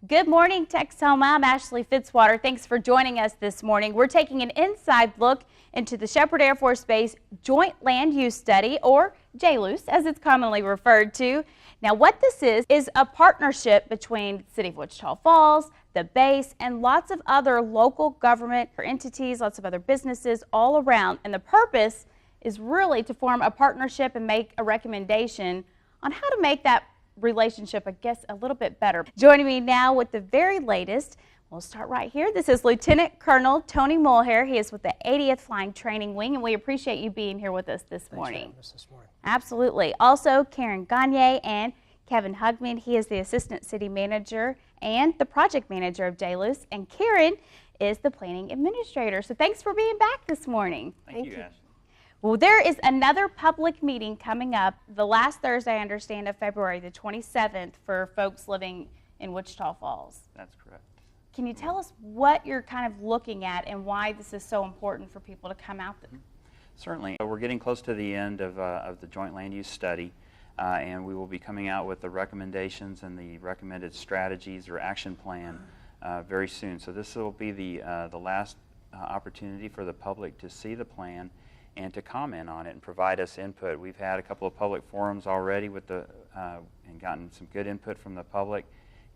Good morning, Texoma. I'm Ashley Fitzwater. Thanks for joining us this morning. We're taking an inside look into the Sheppard Air Force Base Joint Land Use Study, or JLUS, as it's commonly referred to. Now, what this is a partnership between the City of Wichita Falls, the base, and lots of other local government entities, lots of other businesses all around. And the purpose is really to form a partnership and make a recommendation on how to make that relationship, I guess, a little bit better. Joining me now with the very latest, we'll start right here. This is Lieutenant Colonel Tony Mulhare. He is with the 80th Flying Training Wing, and we appreciate you being here with us this morning. Thanks for having us this morning. Absolutely. Also, Karen Gagne and Kevin Hugman. He is the Assistant City Manager and the Project Manager of JLUS, and Karen is the Planning Administrator. So thanks for being back this morning. Thank you, Ashley. Well, there is another public meeting coming up the last Thursday, I understand, of February the 27th for folks living in Wichita Falls. That's correct. Can you tell us what you're kind of looking at and why this is so important for people to come out? Certainly. We're getting close to the end of the Joint Land Use Study, and we will be coming out with the recommendations and the recommended strategies or action plan very soon. So this will be the last opportunity for the public to see the plan and to comment on it and provide us input. We've had a couple of public forums already with and gotten some good input from the public,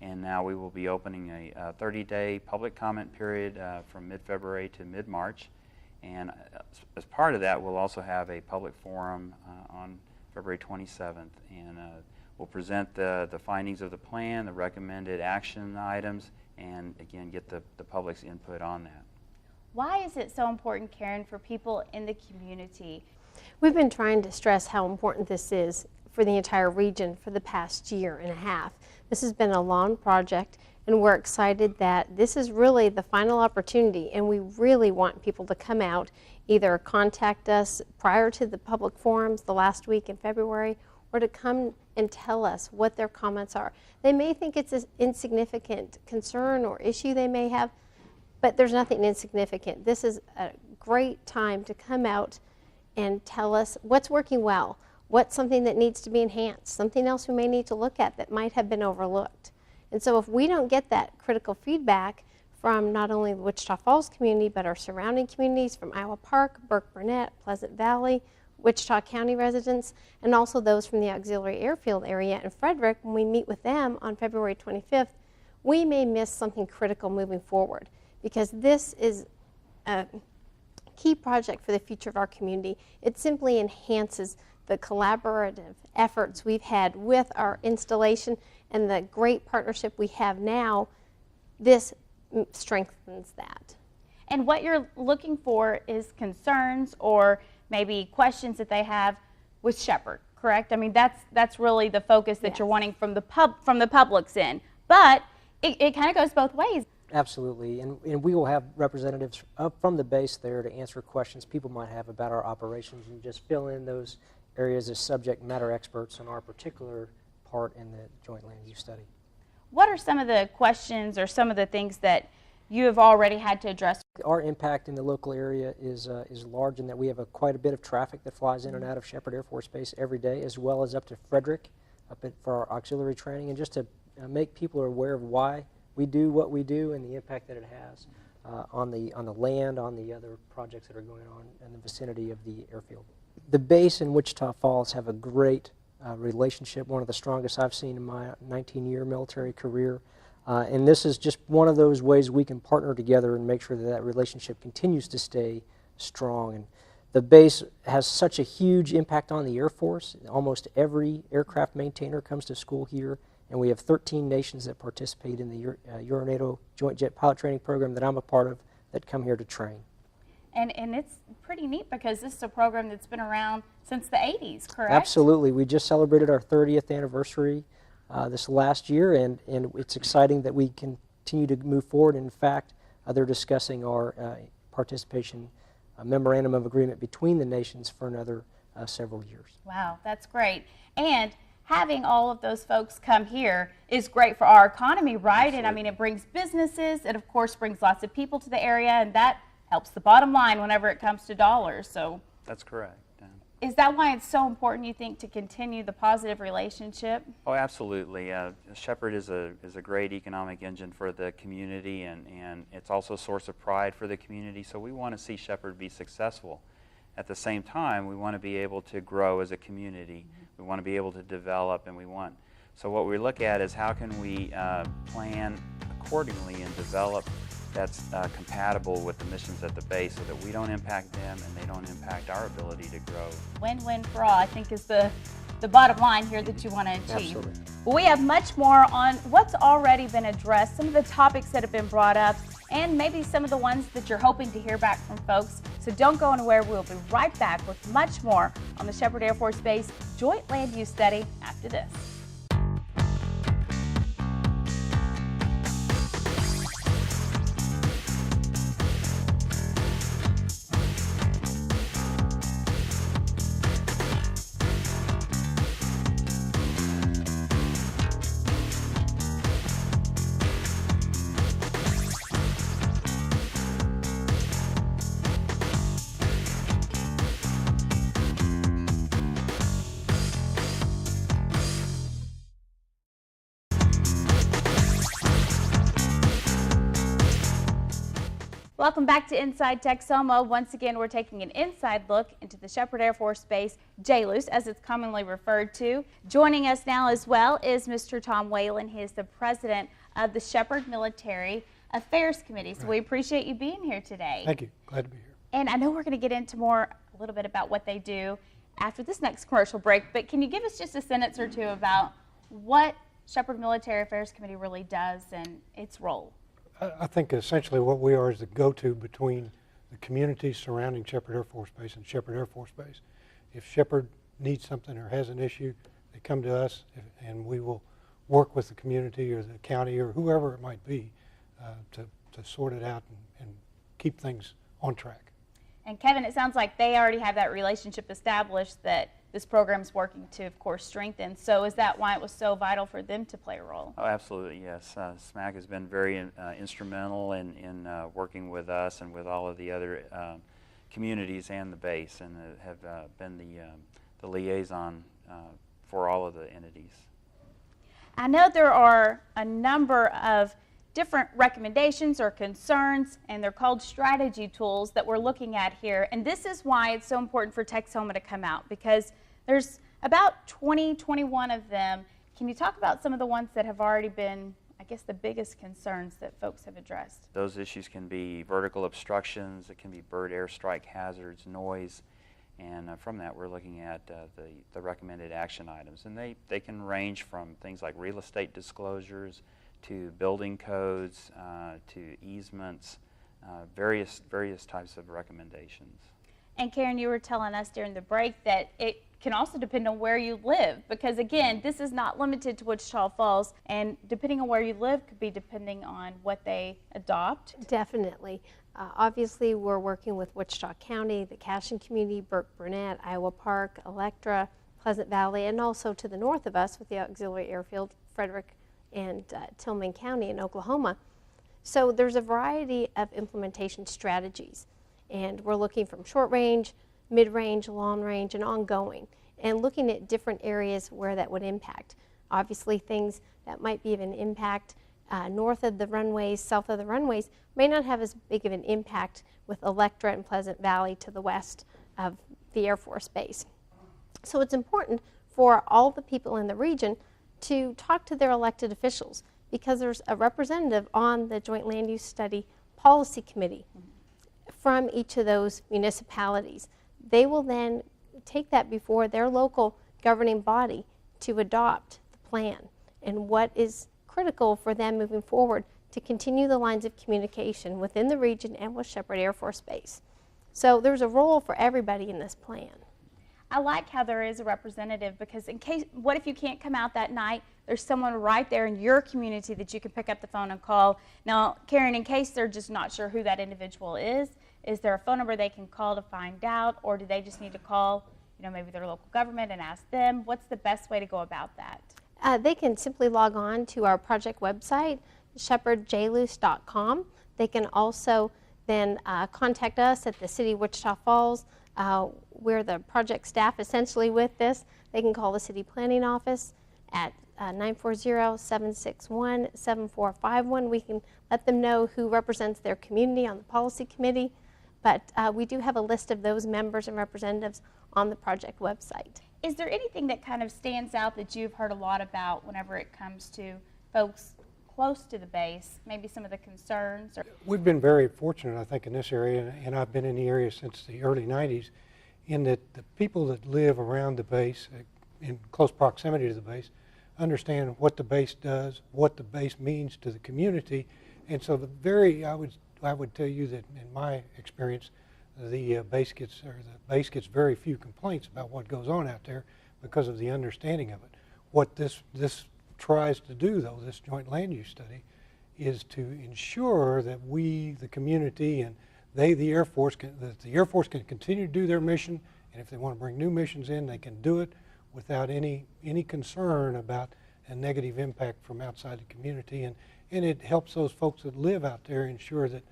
and now we will be opening a 30-day public comment period from mid-February to mid-March. And as part of that, we'll also have a public forum on February 27th, and we'll present the findings of the plan, the recommended action items, and again get the public's input on that. Why is it so important, Karen, for people in the community? We've been trying to stress how important this is for the entire region for the past year and a half. This has been a long project, and we're excited that this is really the final opportunity, and we really want people to come out, either contact us prior to the public forums the last week in February, or to come and tell us what their comments are. They may think it's an insignificant concern or issue they may have, but there's nothing insignificant. This is a great time to come out and tell us what's working well, what's something that needs to be enhanced, something else we may need to look at that might have been overlooked. And so if we don't get that critical feedback from not only the Wichita Falls community, but our surrounding communities from Iowa Park, Burke-Burnett, Pleasant Valley, Wichita County residents, and also those from the auxiliary airfield area in Frederick, when we meet with them on February 25th, we may miss something critical moving forward, because this is a key project for the future of our community. It simply enhances the collaborative efforts we've had with our installation and the great partnership we have now. This strengthens that. And what you're looking for is concerns or maybe questions that they have with Sheppard, correct? I mean, that's really the focus that you're wanting from the public's end. But it kind of goes both ways. Absolutely, and we will have representatives from the base there to answer questions people might have about our operations and just fill in those areas as subject matter experts on our particular part in the Joint Land Use Study. What are some of the questions or some of the things that you have already had to address? Our impact in the local area is large in that we have quite a bit of traffic that flies in and out of Sheppard Air Force Base every day, as well as up to Frederick for our auxiliary training, and just to make people aware of why we do what we do and the impact that it has on the land, on the other projects that are going on in the vicinity of the airfield. The base in Wichita Falls have a great relationship, one of the strongest I've seen in my 19-year military career. And this is just one of those ways we can partner together and make sure that that relationship continues to stay strong. And the base has such a huge impact on the Air Force. Almost every aircraft maintainer comes to school here, and we have 13 nations that participate in the Euro-NATO Joint Jet Pilot Training Program that I'm a part of that come here to train. And it's pretty neat because this is a program that's been around since the 80s, correct? Absolutely. We just celebrated our 30th anniversary this last year, and it's exciting that we continue to move forward. In fact, they're discussing our participation memorandum of agreement between the nations for another several years. Wow, that's great. And having all of those folks come here is great for our economy, right? Absolutely. And I mean, it brings businesses, it of course brings lots of people to the area, and that helps the bottom line whenever it comes to dollars. So That's correct. Is that why it's so important, you think, to continue the positive relationship? Oh, absolutely. Shepherd is a great economic engine for the community, and it's also a source of pride for the community. So we want to see Shepherd be successful. At the same time, we want to be able to grow as a community. We want to be able to develop, and so what we look at is how can we plan accordingly and develop that's compatible with the missions at the base so that we don't impact them and they don't impact our ability to grow. Win-win for all, I think, is the bottom line here that you want to achieve. Absolutely. But we have much more on what's already been addressed, some of the topics that have been brought up, and maybe some of the ones that you're hoping to hear back from folks. So don't go anywhere. We'll be right back with much more on the Shepherd Air Force Base Joint Land Use Study after this. Welcome back to Inside Texoma. Once again, we're taking an inside look into the Shepherd Air Force Base, JLUS, as it's commonly referred to. Joining us now as well is Mr. Tom Whalen. He is the president of the Shepherd Military Affairs Committee. So we appreciate you being here today. Thank you. Glad to be here. And I know we're going to get into a little bit about what they do after this next commercial break, but can you give us just a sentence or two about what Shepherd Military Affairs Committee really does and its role? I think essentially what we are is the go-to between the communities surrounding Shepherd Air Force Base and Shepherd Air Force Base. If Shepherd needs something or has an issue, they come to us and we will work with the community or the county or whoever it might be to sort it out and keep things on track. And Kevin, it sounds like they already have that relationship established that this program's working to, of course, strengthen. So is that why it was so vital for them to play a role? Oh, absolutely, yes. SMAC has been very instrumental in working with us and with all of the other communities and the base, and have been the liaison for all of the entities. I know there are a number of different recommendations or concerns, and they're called strategy tools that we're looking at here. And this is why it's so important for Texoma to come out, because there's about 21 of them. Can you talk about some of the ones that have already been, I guess, the biggest concerns that folks have addressed? Those issues can be vertical obstructions, it can be bird airstrike hazards, noise, and from that we're looking at the recommended action items. And they can range from things like real estate disclosures to building codes, to easements, various types of recommendations. And Karen, you were telling us during the break that it can also depend on where you live, because again, this is not limited to Wichita Falls, and depending on where you live could be depending on what they adopt. Definitely. Obviously, we're working with Wichita County, the Cashin community, Burke-Burnett, Iowa Park, Electra, Pleasant Valley, and also to the north of us with the auxiliary airfield, Frederick and Tillman County in Oklahoma. So there's a variety of implementation strategies, and we're looking from short range, mid-range, long range, and ongoing, and looking at different areas where that would impact. Obviously, things that might be of an impact north of the runways, south of the runways, may not have as big of an impact with Electra and Pleasant Valley to the west of the Air Force Base. So it's important for all the people in the region to talk to their elected officials, because there's a representative on the Joint Land Use Study Policy Committee from each of those municipalities. They will then take that before their local governing body to adopt the plan and what is critical for them moving forward to continue the lines of communication within the region and with Shepherd Air Force Base. So there's a role for everybody in this plan. I like how there is a representative, because what if you can't come out that night? There's someone right there in your community that you can pick up the phone and call. Now, Karen, in case they're just not sure who that individual is there a phone number they can call to find out, or do they just need to call, maybe their local government and ask them? What's the best way to go about that? They can simply log on to our project website, shepherdjlus.com. They can also then contact us at the City of Wichita Falls. we're the project staff essentially with this, they can call the city planning office at 940-761-7451. We can let them know who represents their community on the policy committee, but we do have a list of those members and representatives on the project website. Is there anything that kind of stands out that you've heard a lot about whenever it comes to folks close to the base, maybe some of the concerns? We've been very fortunate, I think, in this area, and I've been in the area since the early 90s, in that the people that live around the base, in close proximity to the base, understand what the base does, what the base means to the community, and so I would tell you that in my experience, the base gets very few complaints about what goes on out there because of the understanding of it. What this tries to do, though, this joint land use study, is to ensure that we, the community, and the Air Force, that the Air Force can continue to do their mission, and if they want to bring new missions in, they can do it without any concern about a negative impact from outside the community, and it helps those folks that live out there ensure that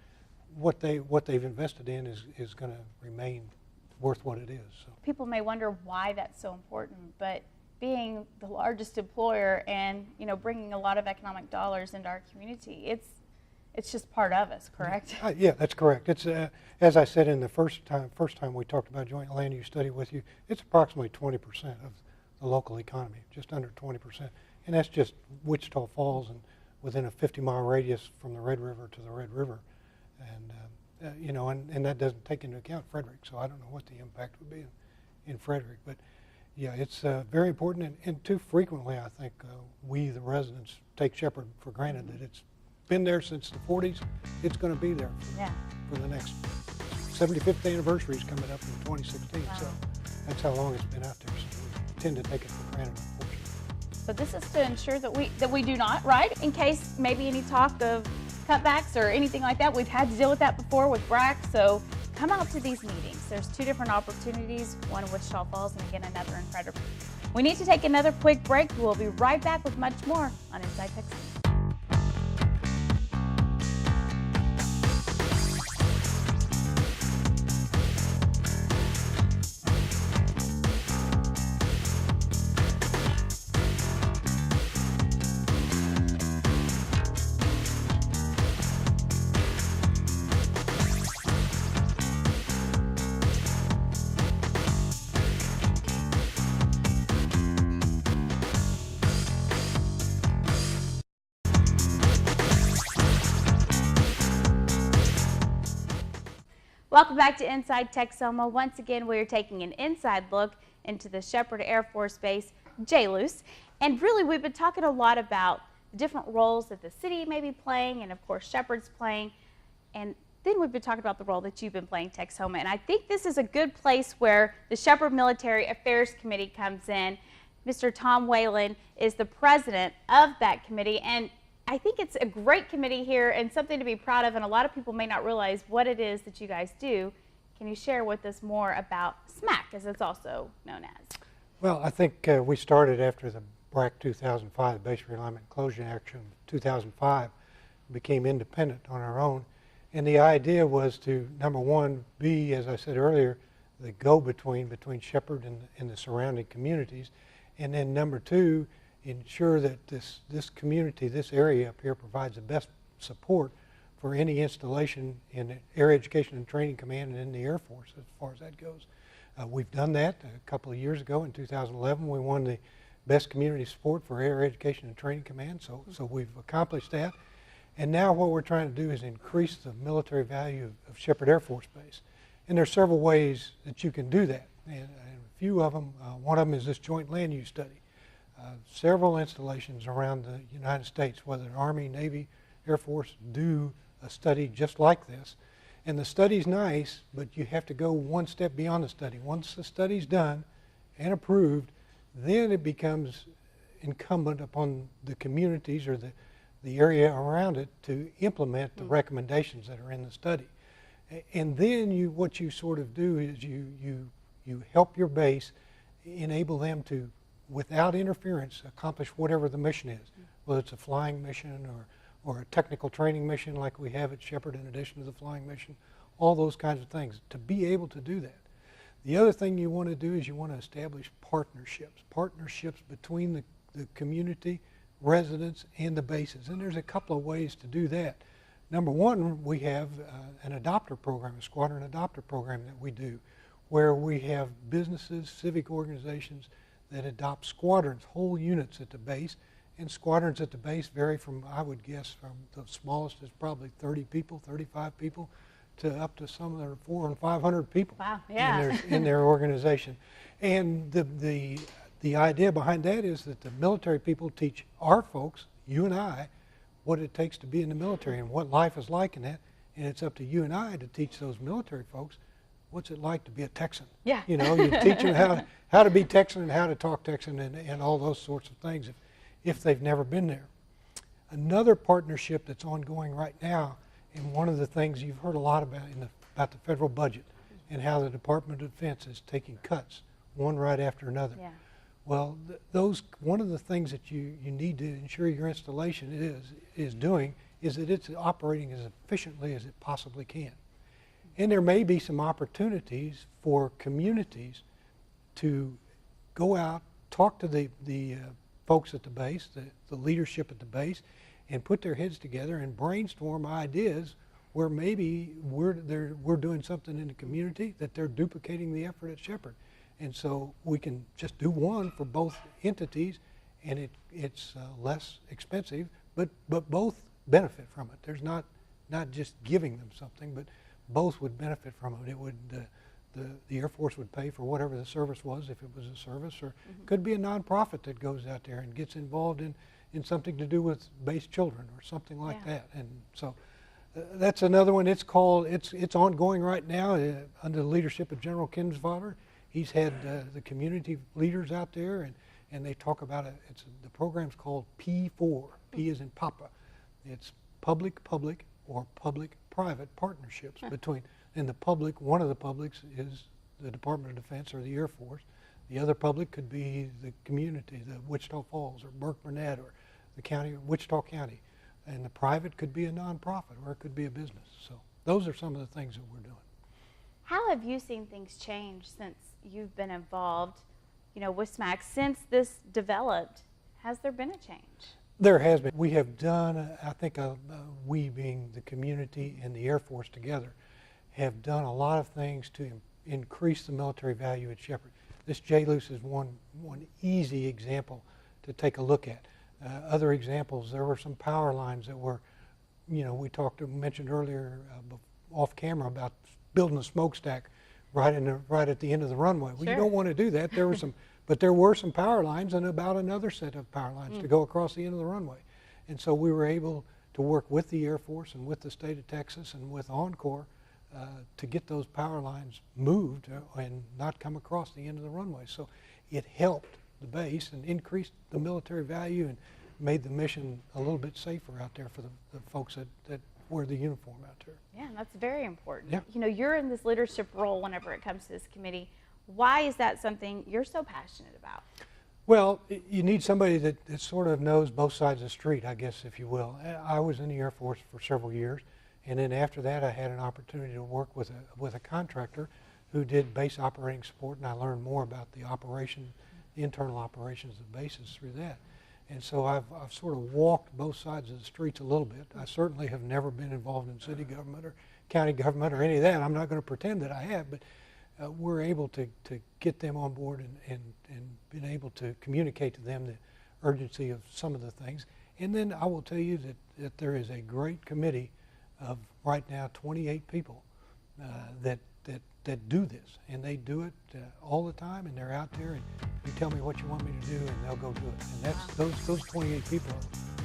what they've invested in is going to remain worth what it is. So. People may wonder why that's so important, but being the largest employer and bringing a lot of economic dollars into our community, it's just part of us, correct? Yeah, that's correct. It's as I said in the first time we talked about joint land use study with you, it's approximately 20% of the local economy, just under 20%, and that's just Wichita Falls and within a 50-mile radius from the Red River to the Red River, and and that doesn't take into account Frederick, so I don't know what the impact would be in Frederick, but yeah, it's very important, and too frequently I think we, the residents, take Shepherd for granted that it's been there since the 40s. It's going to be there for the next 75th anniversary is coming up in 2016. Wow. So that's how long it's been out there. So we tend to take it for granted, unfortunately. So this is to ensure that we do not, right? In case maybe any talk of cutbacks or anything like that. We've had to deal with that before with BRAC. So come out to these meetings. There's two different opportunities, one in Wichita Falls and again another in Frederick. We need to take another quick break. We'll be right back with much more on Inside Texas. Welcome back to Inside Texoma. Once again, we are taking an inside look into the Shepherd Air Force Base, JLUS. And really, we've been talking a lot about the different roles that the city may be playing, and of course, Shepherd's playing. And then we've been talking about the role that you've been playing, Texoma. And I think this is a good place where the Shepherd Military Affairs Committee comes in. Mr. Tom Whalen is the president of that committee, and I think it's a great committee here and something to be proud of, and a lot of people may not realize what it is that you guys do. Can you share with us more about SMAC, as it's also known as? Well, I think we started after the BRAC 2005, Base Realignment Closure Action 2005, became independent on our own. And the idea was to, number one, be, as I said earlier, the go-between between Shepherd and the surrounding communities. And then number two, ensure that this community, this area up here, provides the best support for any installation in the Air Education and Training Command and in the Air Force as far as that goes. We've done that a couple of years ago. In 2011, we won the Best Community Support for Air Education and Training Command, so we've accomplished that. And now what we're trying to do is increase the military value of Shepherd Air Force Base. And there are several ways that you can do that. And a few of them, one of them is this joint land use study. Several installations around the United States, whether Army, Navy, Air Force, do a study just like this. And the study's nice, but you have to go one step beyond the study. Once the study's done and approved, then it becomes incumbent upon the communities or the area around it to implement the recommendations that are in the study. And then what you sort of do is you help your base, enable them to, without interference, accomplish whatever the mission is, whether it's a flying mission or a technical training mission like we have at Shepherd in addition to the flying mission, all those kinds of things, to be able to do that. The other thing you want to do is you want to establish partnerships between the community, residents, and the bases. And there's a couple of ways to do that. Number one, we have an adopter program, a squadron adopter program that we do, where we have businesses, civic organizations that adopt squadrons, whole units at the base. And squadrons at the base vary from, I would guess, from the smallest is probably 30 people, 35 people, to up to some that are 400 and 500 people. Wow, yeah. in their organization. And the idea behind that is that the military people teach our folks, you and I, what it takes to be in the military and what life is like in that. And it's up to you and I to teach those military folks what's it like to be a Texan. Yeah. You know, you teach them how to be Texan and how to talk Texan and all those sorts of things if they've never been there. Another partnership that's ongoing right now, and one of the things you've heard a lot about about the federal budget and how the Department of Defense is taking cuts, one right after another. Yeah. Well, one of the things that you need to ensure your installation is doing is that it's operating as efficiently as it possibly can. And there may be some opportunities for communities to go out, talk to the folks at the base, the leadership at the base, and put their heads together and brainstorm ideas where maybe we're doing something in the community that they're duplicating the effort at Shepherd. And so we can just do one for both entities, and it's less expensive, but both benefit from it. There's not just giving them something, but both would benefit from it. It would the Air Force would pay for whatever the service was, if it was a service, or could be a nonprofit that goes out there and gets involved in something to do with base children or something like that. And so that's another one. It's ongoing right now under the leadership of General Kinsfather. He's had the community leaders out there, and they talk about it. The program's called P4. P is in Papa. It's public-public or public-private partnerships between, and the public, one of the publics is the Department of Defense or the Air Force. The other public could be the community, the Wichita Falls or Burke-Burnett or the county, Wichita County. And the private could be a nonprofit or it could be a business. So those are some of the things that we're doing. How have you seen things change since you've been involved, with SMAC? Since this developed, has there been a change? There has been. We have done, I think we being the community and the Air Force together, have done a lot of things to increase the military value at Shepherd. This JLUS is one easy example to take a look at. Other examples, there were some power lines that were, we mentioned earlier off camera about building a smokestack right at the end of the runway. Well, Sure. You don't want to do that. There were but there were some power lines and about another set of power lines to go across the end of the runway. And so we were able to work with the Air Force and with the state of Texas and with Encore to get those power lines moved and not come across the end of the runway. So it helped the base and increased the military value and made the mission a little bit safer out there for the folks that wear the uniform out there. Yeah, that's very important. Yeah. You're in this leadership role whenever it comes to this committee. Why is that something you're so passionate about? Well, you need somebody that sort of knows both sides of the street, I guess, if you will. I was in the Air Force for several years, and then after that I had an opportunity to work with a contractor who did base operating support, and I learned more about the internal operations of bases through that. And so I've sort of walked both sides of the streets a little bit. I certainly have never been involved in city government or county government or any of that. I'm not going to pretend that I have, but we're able to get them on board and been able to communicate to them the urgency of some of the things. And then I will tell you that there is a great committee of right now 28 people that do this, and they do it all the time, and they're out there, and you tell me what you want me to do, and they'll go do it. And that's those 28 people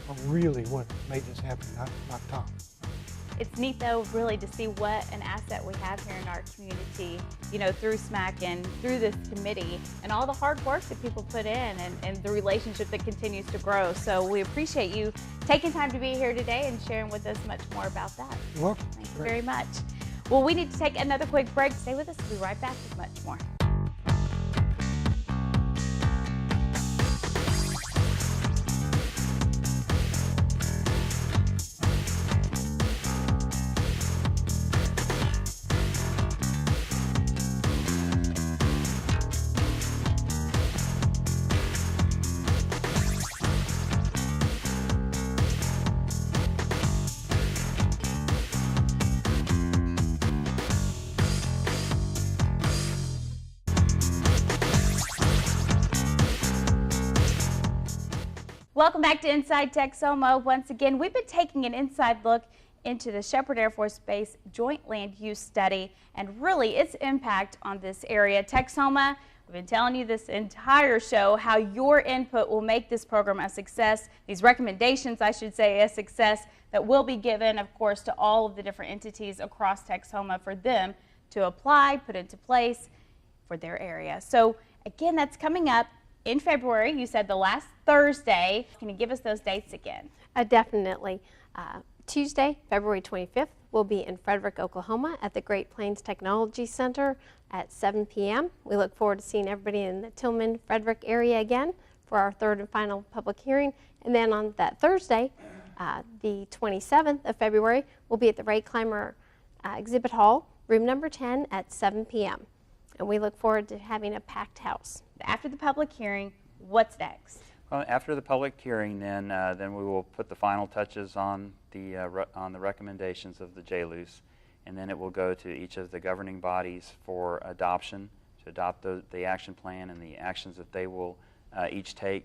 are really what made this happen, not Tom. It's neat, though, really, to see what an asset we have here in our community, through SMAC and through this committee, and all the hard work that people put in and the relationship that continues to grow. So we appreciate you taking time to be here today and sharing with us much more about that. You're welcome. Thank you very much. Well, we need to take another quick break. Stay with us. We'll be right back with much more. Welcome back to Inside Texoma. Once again, we've been taking an inside look into the Shepherd Air Force Base Joint Land Use Study and really its impact on this area. Texoma, we've been telling you this entire show how your input will make this program a success, these recommendations, I should say, a success that will be given, of course, to all of the different entities across Texoma for them to apply, put into place for their area. So again, that's coming up in February. You said the last Thursday. Can you give us those dates again? Definitely. Tuesday, February 25th, we'll be in Frederick, Oklahoma at the Great Plains Technology Center at 7 p.m. We look forward to seeing everybody in the Tillman, Frederick area again for our third and final public hearing. And then on that Thursday, the 27th of February, we'll be at the Ray Clymer Exhibit Hall, room number 10 at 7 p.m. And we look forward to having a packed house. After the public hearing, what's next? Well, after the public hearing, then we will put the final touches on the recommendations of the JLUS, and then it will go to each of the governing bodies for adoption, to adopt the action plan and the actions that they will each take.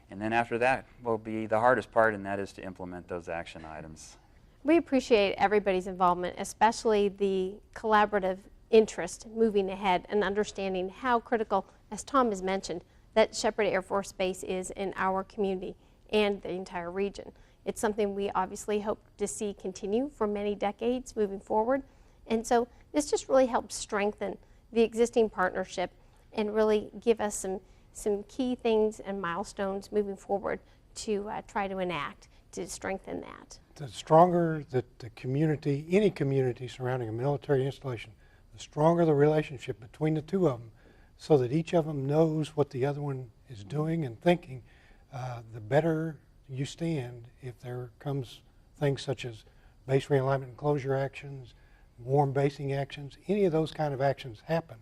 And then after that will be the hardest part, and that is to implement those action items. We appreciate everybody's involvement, especially the collaborative interest moving ahead and understanding how critical, as Tom has mentioned, that Shepherd Air Force Base is in our community and the entire region. It's something we obviously hope to see continue for many decades moving forward. And so this just really helps strengthen the existing partnership and really give us some key things and milestones moving forward to try to enact to strengthen that. The stronger that the community, any community surrounding a military installation, the stronger the relationship between the two of them, so that each of them knows what the other one is doing and thinking, the better you stand if there comes things such as base realignment and closure actions, warm basing actions, any of those kind of actions happen.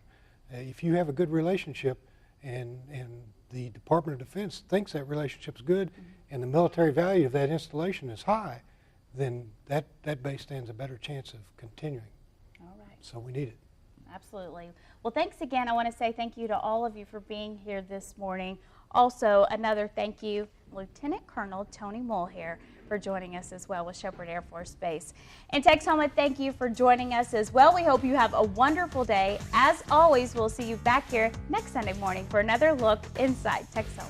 If you have a good relationship and the Department of Defense thinks that relationship's good and the military value of that installation is high, then that base stands a better chance of continuing. All right. So we need it. Absolutely. Well, thanks again. I want to say thank you to all of you for being here this morning. Also, another thank you, Lieutenant Colonel Tony Mulhair, for joining us as well with Shepherd Air Force Base. And Texoma, thank you for joining us as well. We hope you have a wonderful day. As always, we'll see you back here next Sunday morning for another look inside Texoma.